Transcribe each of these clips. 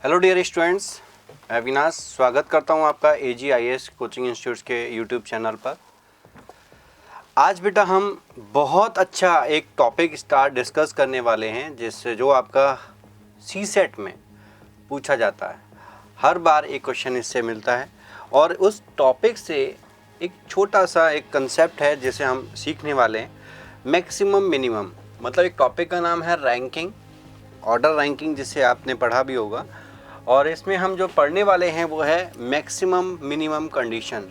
Hello dear students, मैं अविनाश स्वागत करता हूं आपका AGIS कोचिंग इंस्टीट्यूट्स के यूट्यूब चैनल पर। आज बेटा हम बहुत अच्छा एक टॉपिक डिस्कस करने वाले हैं जिससे जो आपका CSET में पूछा जाता है। हर बार एक क्वेश्चन इससे मिलता है और उस टॉपिक से एक छोटा सा एक कंसेप्ट है जिसे हम सीखने वाले हैं, मैक्सिमम मिनिमम। मतलब एक टॉपिक का नाम है रैंकिंग, ऑर्डर रैंकिंग, जिसे आपने पढ़ा भी होगा। और इसमें हम जो पढ़ने वाले हैं वो है मैक्सिमम मिनिमम कंडीशन।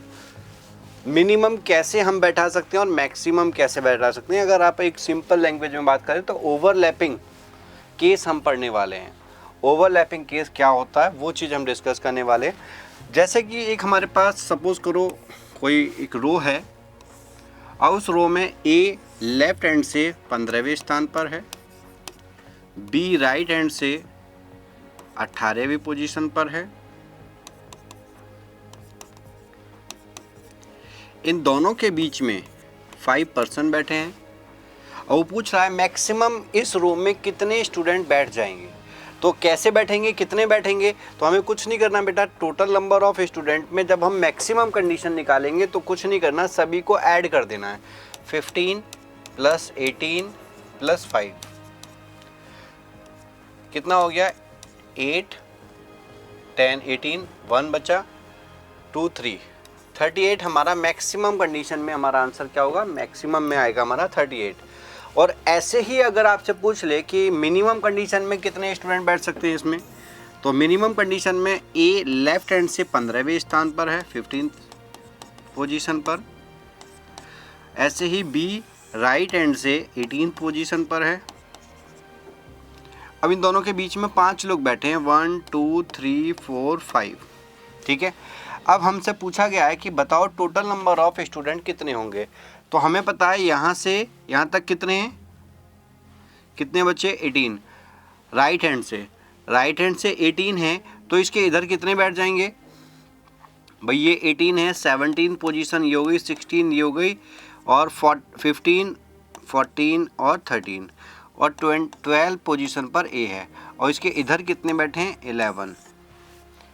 मिनिमम कैसे हम बैठा सकते हैं और मैक्सिमम कैसे बैठा सकते हैं। अगर आप एक सिंपल लैंग्वेज में बात करें तो ओवरलैपिंग केस हम पढ़ने वाले हैं। ओवरलैपिंग केस क्या होता है वो चीज़ हम डिस्कस करने वाले हैं। जैसे कि एक हमारे पास सपोज करो कोई एक रो है और उस रो में A लेफ्ट हैंड से 15वें स्थान पर है, B राइट हैंड से 18वीं पोजीशन पर है। इन दोनों के बीच में 5 पर्सन बैठे हैं और वो पूछ रहा है मैक्सिमम इस रूम में कितने स्टूडेंट बैठ जाएंगे। तो कैसे बैठेंगे, कितने बैठेंगे, तो हमें कुछ नहीं करना बेटा। टोटल नंबर ऑफ स्टूडेंट में जब हम मैक्सिमम कंडीशन निकालेंगे तो कुछ नहीं करना, सभी को ऐड कर देना है। 15 + 18 + 5 कितना हो गया? 8 10 18 1 बचा, 2 3 38 हमारा मैक्सिमम कंडीशन में हमारा आंसर क्या होगा? मैक्सिमम में आएगा हमारा 38। और ऐसे ही अगर आपसे पूछ ले कि मिनिमम कंडीशन में कितने स्टूडेंट बैठ सकते हैं इसमें, तो मिनिमम कंडीशन में A लेफ्ट हैंड से 15वें स्थान पर है, 15th पोजीशन पर। ऐसे ही B राइट हैंड से 18th पोजीशन पर है। अब इन दोनों के बीच में 5 लोग बैठे हैं, 1 2 3 4 5। ठीक है। अब हमसे पूछा गया है कि बताओ टोटल नंबर ऑफ स्टूडेंट कितने होंगे। तो हमें पता है यहाँ से यहाँ तक कितने हैं, कितने बच्चे? 18। राइट हैंड से 18 है तो इसके इधर कितने बैठ जाएंगे भाई? ये 18 है, 17 पोजीशन ये हो गई, 16 ये हो गई, और 15 14 और 13 और 12 पोजीशन पर A है। और इसके इधर कितने बैठे हैं? 11।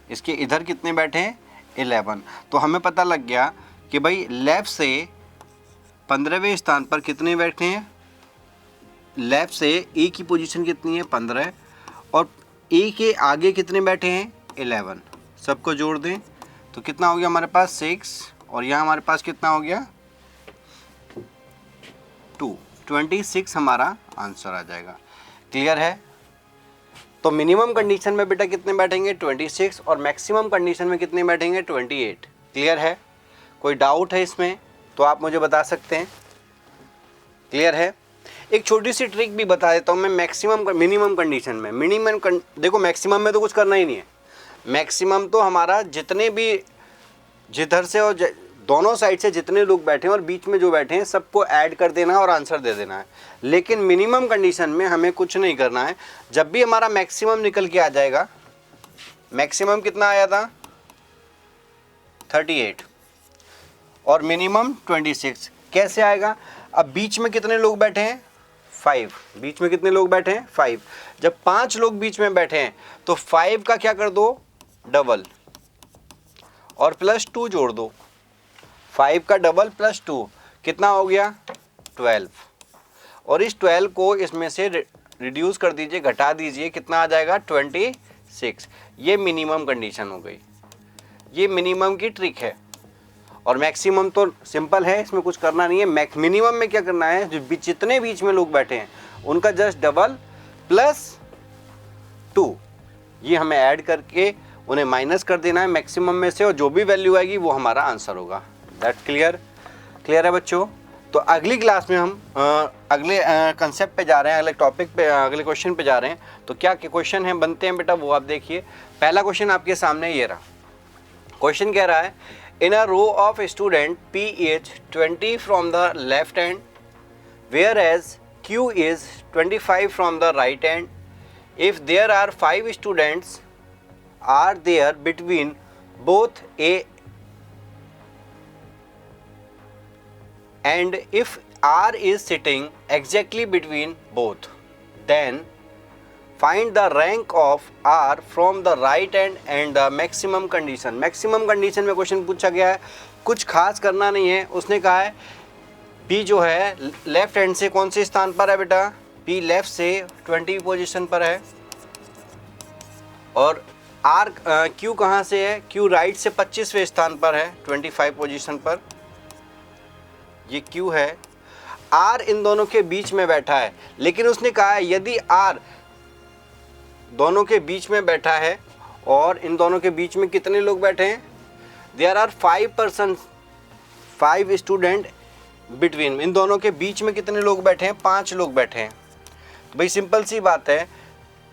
इसके इधर कितने बैठे हैं? 11। तो हमें पता लग गया कि भाई लेफ्ट से 15वें स्थान पर कितने बैठे हैं। लेफ्ट से A की पोजीशन कितनी है? 15। और A के आगे कितने बैठे हैं? 11। सबको जोड़ दें तो कितना हो गया हमारे पास? 6। और यहाँ हमारे पास कितना हो गया? 2। 26 हमारा आंसर आ जाएगा। क्लियर है? तो मिनिमम कंडीशन में बेटा कितने बैठेंगे? 26। और मैक्सिमम कंडीशन में कितने बैठेंगे? 28। क्लियर है? कोई डाउट है इसमें तो आप मुझे बता सकते हैं। क्लियर है? एक छोटी सी ट्रिक भी बता देता हूँ मैं मिनिमम कंडीशन में। देखो मैक्सिमम में तो कुछ करना ही नहीं है। मैक्सिमम तो हमारा जितने भी जिधर से और दोनों साइड से जितने लोग बैठे हैं और बीच में जो बैठे हैं सबको ऐड कर देना है और आंसर दे देना है। लेकिन मिनिमम कंडीशन में हमें कुछ नहीं करना है। जब भी हमारा मैक्सिमम निकल के आ जाएगा, मैक्सिमम कितना आया था? 38 और मिनिमम 26। कैसे आएगा? अब बीच में कितने लोग बैठे हैं? 5। बीच में कितने लोग बैठे हैं? 5। जब 5 लोग बीच में बैठे हैं तो 5 का क्या कर दो? डबल और +2 जोड़ दो। 5 का डबल +2 कितना हो गया? 12। और इस 12 को इसमें से रिड्यूस कर दीजिए, घटा दीजिए, कितना आ जाएगा? 26। ये मिनिमम कंडीशन हो गई। ये मिनिमम की ट्रिक है। और मैक्सिमम तो सिंपल है, इसमें कुछ करना नहीं है। मिनिमम में क्या करना है? जो जितने बीच में लोग बैठे हैं उनका जस्ट डबल +2 ये हमें ऐड करके उन्हें माइनस कर देना है मैक्सिमम में से, और जो भी वैल्यू आएगी वो हमारा आंसर होगा। दैट क्लियर है बच्चों? तो अगली क्लास में हम अगले कंसेप्ट पे जा रहे हैं, अगले टॉपिक पे, अगले क्वेश्चन पे जा रहे हैं। तो क्या क्वेश्चन है बनते हैं बेटा वो आप देखिए। पहला क्वेश्चन आपके सामने ये रहा। क्वेश्चन कह रहा है in a row of student P is 20 from the left hand where as Q is 25 from the right hand. If there are 5 students are there between both A and if R is sitting exactly between both, then find the rank of R from the right end the maximum condition. Maximum condition में question पूछा गया है, कुछ खास करना नहीं है। उसने कहा है पी जो है लेफ्ट हैंड से कौन से स्थान पर है बेटा, पी लेफ्ट से 20 पोजीशन पर है, और आर क्यू कहाँ से है, क्यू राइट से 25वें स्थान पर है 25 पोजीशन पर, ये क्यू है। आर इन दोनों के बीच में बैठा है, लेकिन उसने कहा है यदि आर दोनों के बीच में बैठा है और इन दोनों के बीच में कितने लोग बैठे हैं, देयर आर 5 स्टूडेंट बिटवीन, इन दोनों के बीच में कितने लोग बैठे हैं, 5 लोग बैठे हैं। तो भाई सिंपल सी बात है,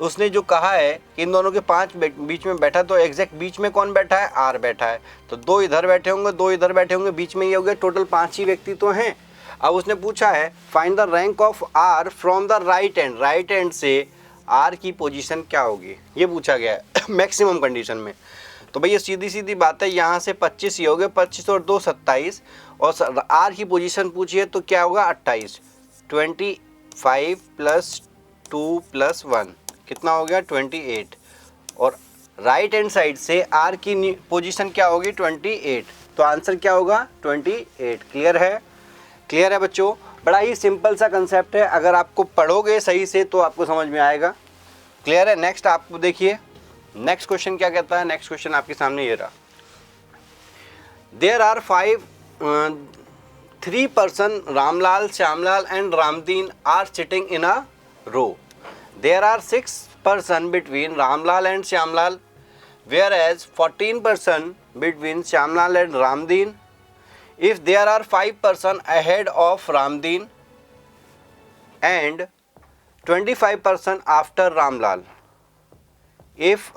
उसने जो कहा है कि इन दोनों के 5 बीच में बैठा, तो एग्जैक्ट बीच में कौन बैठा है, आर बैठा है। तो 2 इधर बैठे होंगे, 2 इधर बैठे होंगे, बीच में ये हो गया, टोटल 5 ही व्यक्ति तो हैं। अब उसने पूछा है find the rank of R from the right end, right hand से आर की पोजीशन क्या होगी, ये पूछा गया है मैक्सिमम कंडीशन में। तो भैया सीधी सीधी बात है, यहाँ से 25 ये हो गए, 25 और 2 27, और आर की पोजीशन पूछिए तो क्या होगा 28, 25 + 2 + 1 कितना हो गया 28, और राइट हैंड साइड से आर की पोजीशन क्या होगी 28, तो आंसर क्या होगा 28। क्लियर है, क्लियर है बच्चों, बड़ा ही सिंपल सा कंसेप्ट है, अगर आपको पढ़ोगे सही से तो आपको समझ में आएगा। क्लियर है। नेक्स्ट आप देखिए, नेक्स्ट क्वेश्चन क्या कहता है, नेक्स्ट क्वेश्चन आपके सामने ये रहा। There are 3 person, Ramlal, Shyamlal and Ramdin are sitting in a row. There are 6 person between Ramlal and Shyamlal, whereas 14 person between Shyamlal and Ramdeen. If there are 5 person ahead of Ramdeen and 25 person after Ramlal, if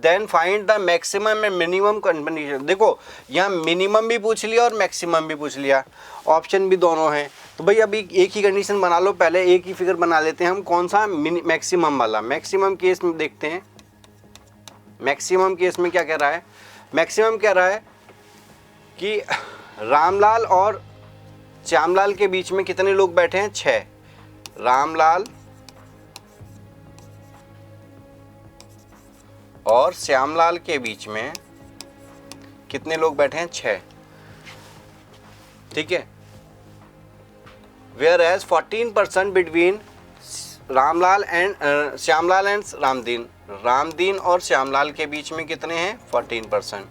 then find the maximum and minimum condition। देखो यहाँ minimum भी पूछ लिया और maximum भी पूछ लिया, option भी दोनों हैं। तो भाई अभी एक ही कंडीशन बना लो, पहले एक ही फिगर बना लेते हैं हम, कौन सा मैक्सिमम वाला। मैक्सिमम केस में देखते हैं, मैक्सिमम केस में क्या कह रहा है, मैक्सिमम कह रहा है कि रामलाल और श्यामलाल के बीच में कितने लोग बैठे हैं 6, रामलाल और श्यामलाल के बीच में कितने लोग बैठे हैं 6, ठीक है। Whereas 14 person between Ramlal and Shyamlal and Ramdin, Ramdin और श्यामलाल के बीच में कितने हैं 14 person।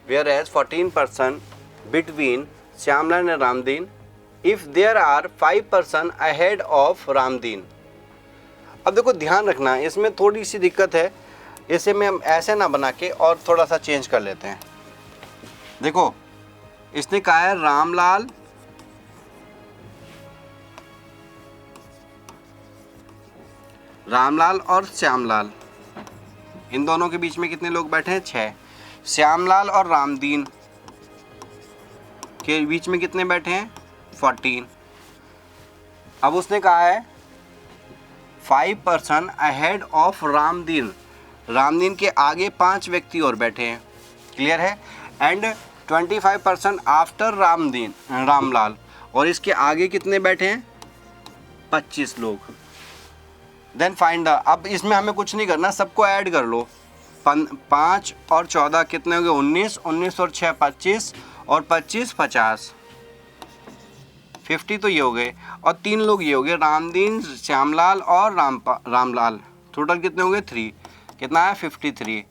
Whereas 14 person between Shyamlal and Ramdeen, if there are 5 person ahead of Ramdeen. अब देखो ध्यान रखना, इसमें थोड़ी सी दिक्कत है, इसे में हम ऐसे ना बना के और थोड़ा सा चेंज कर लेते हैं। देखो इसने कहा है रामलाल और श्यामलाल, इन दोनों के बीच में कितने लोग बैठे हैं 6। श्यामलाल और रामदीन के बीच में कितने बैठे हैं 14। अब उसने कहा है 5 person ahead of Ramdin, Ramdin के आगे 5 व्यक्ति और बैठे हैं, क्लियर है। And 25 person after Ramdin, Ramlal, और इसके आगे कितने बैठे हैं 25 लोग। देन फाइंड द, अब इसमें हमें कुछ नहीं करना, सबको ऐड कर लो, 5 और 14 कितने हो गए 19, 19 और 6 25, और 25 50, 50 तो ये हो गए, और 3 लोग ये हो गए रामदीन, श्यामलाल और रामलाल, टोटल कितने हो गए 3, कितना है 53।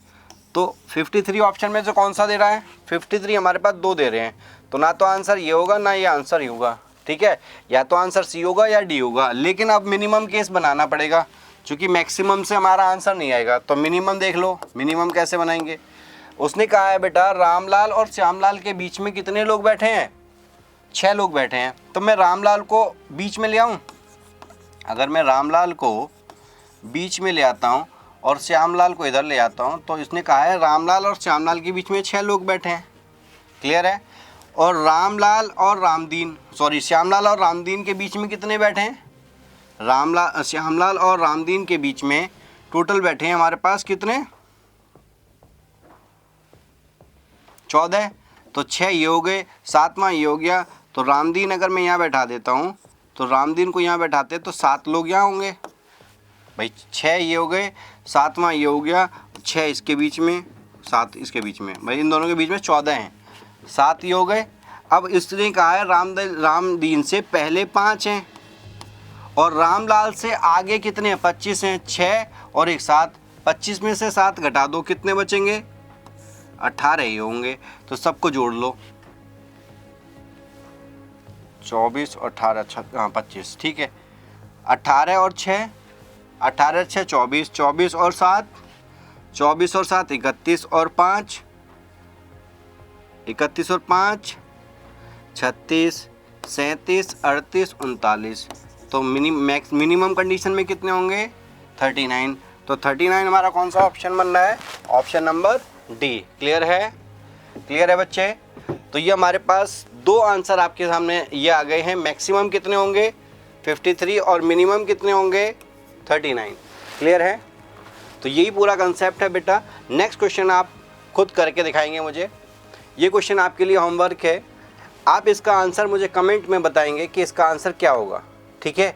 तो 53 ऑप्शन में से कौन सा दे रहा है 53, हमारे पास 2 दे रहे हैं, तो ना तो आंसर ये होगा ना ये आंसर ही होगा, ठीक है, या तो आंसर सी होगा या डी होगा। लेकिन अब मिनिमम केस बनाना पड़ेगा, क्योंकि मैक्सिमम से हमारा आंसर नहीं आएगा, तो मिनिमम देख लो, मिनिमम कैसे बनाएंगे। उसने कहा है बेटा रामलाल और श्यामलाल के बीच में कितने लोग बैठे हैं 6 लोग बैठे हैं, तो मैं रामलाल को बीच में ले आऊँ। अगर मैं रामलाल को बीच में ले आता हूँ और श्यामलाल को इधर ले आता हूँ, तो इसने कहा है रामलाल और श्यामलाल के बीच में 6 लोग बैठे हैं, क्लियर है। और रामलाल और रामदीन, सॉरी श्यामलाल और रामदीन के बीच में कितने बैठे हैं, श्यामलाल और रामदीन के बीच में टोटल बैठे हैं हमारे पास कितने 14, तो 6 ये हो गए, 7वां ये हो गया। तो रामदीन अगर मैं यहाँ बैठा देता हूँ तो रामदीन को यहाँ बैठाते तो 7 लोग यहाँ होंगे भाई। 6 ये हो गए, 7वां ये हो गया, 6 इसके बीच में, 7 इसके बीच में, भाई इन दोनों के बीच में 14 हैं, 7 ये हो गए। अब इसने कहा है रामदीन से पहले 5 हैं और रामलाल से आगे कितने हैं, 25 हैं, 6 और एक 7, 25 में से 7 घटा दो, कितने बचेंगे, 18 ही होंगे। तो सबको जोड़ लो, 24 और 18, हाँ 25, ठीक है। 18 और 6, 18 6 24, 24 और 7, 24 और 7 31 और 5, 31 और 5 36, 37, 38, 39। तो मिनिमम कंडीशन में कितने होंगे, 39। तो 39 हमारा कौन सा ऑप्शन बन रहा है, ऑप्शन नंबर डी। क्लियर है, क्लियर है बच्चे। तो ये हमारे पास 2 आंसर आपके सामने ये आ गए हैं। मैक्सिमम कितने होंगे 53 और मिनिमम कितने होंगे 39। क्लियर है। तो यही पूरा कंसेप्ट है बेटा। नेक्स्ट क्वेश्चन आप खुद करके दिखाएंगे मुझे। ये क्वेश्चन आपके लिए होमवर्क है, आप इसका आंसर मुझे कमेंट में बताएंगे कि इसका आंसर क्या होगा, ठीक है।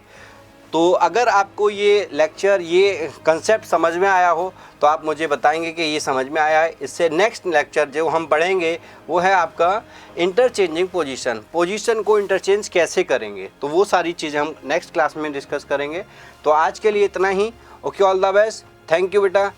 तो अगर आपको ये लेक्चर, ये कंसेप्ट समझ में आया हो तो आप मुझे बताएंगे कि ये समझ में आया है। इससे नेक्स्ट लेक्चर जो हम पढ़ेंगे वो है आपका इंटरचेंजिंग पोजीशन को इंटरचेंज कैसे करेंगे, तो वो सारी चीज़ें हम नेक्स्ट क्लास में डिस्कस करेंगे। तो आज के लिए इतना ही। Okay, all the best, thank you बेटा।